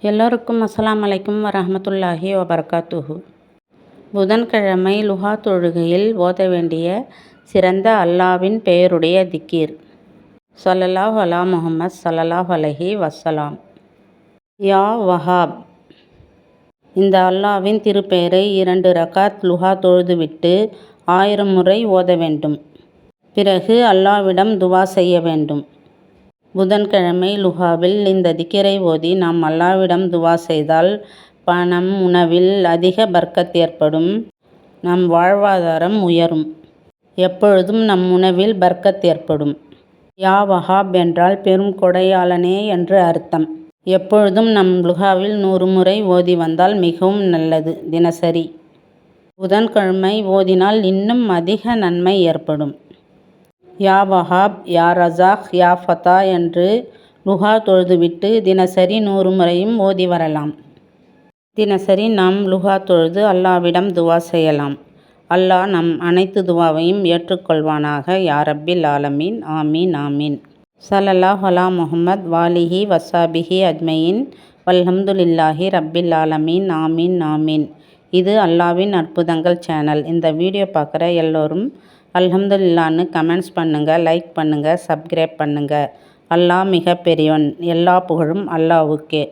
எல்லோருக்கும் அஸ்ஸலாமு அலைக்கும் வரஹ்மத்துல்லாஹி வபரகாத்துஹு. புதன்கிழமை லுஹா தொழுகையில் ஓத வேண்டிய சிறந்த அல்லாவின் பெயருடைய திக்ர். ஸல்லல்லாஹு அலா முஹம்மத் ஸல்லல்லாஹு அலைஹி வஸலாம். யா வஹாப். இந்த அல்லாவின் திருப்பெயரை 2 ரகாத் லுஹா தொழுதுவிட்டு 1000 முறை ஓத வேண்டும். பிறகு அல்லாவிடம் துவா செய்ய வேண்டும். புதன்கிழமை லுஹாவில் இந்த திக்ரை ஓதி நாம் அல்லாவிடம் துவா செய்தால் நம் உணவில் அதிக பர்க்கத் ஏற்படும், நம் வாழ்வாதாரம் உயரும். எப்பொழுதும் நம் உணவில் பர்க்கத் ஏற்படும். யா வஹாப் என்றால் பெரும் கொடையாளனே என்று அர்த்தம். எப்பொழுதும் நம் லுஹாவில் 100 முறை ஓதி வந்தால் மிகவும் நல்லது. தினசரி புதன்கிழமை ஓதினால் இன்னும் அதிக நன்மை ஏற்படும். யா வஹாப், யா ரஸாக், யா ஃபத்தா என்று லுஹா தொழுதுவிட்டு தினசரி 100 முறையும் ஓதி வரலாம். தினசரி நாம் லுஹா தொழுது அல்லாவிடம் துவா செய்யலாம். அல்லாஹ் நம் அனைத்து துவாவையும் ஏற்றுக்கொள்வானாக. யா ரப்பில் ஆலமீன். ஆமீன் ஆமீன். ஸல்லல்லாஹு அலா முஹம்மத் வாலிஹி வஸ்ஸாபிஹி அஜ்மஈன் வல்ஹம்துலில்லாஹி ரப்பில் ஆலமீன். ஆமீன் ஆமீன். இது அல்லாவின் அற்புதங்கள் சேனல். இந்த வீடியோ பார்க்குற எல்லோரும் அல்ஹம்துலில்லான்னு கமெண்ட்ஸ் பண்ணுங்கள், லைக் பண்ணுங்கள், சப்ஸ்கிரைப் பண்ணுங்கள். அல்லாஹ் மிக பெரியவன். எல்லா புகழும் அல்லாஹ்வுக்கே.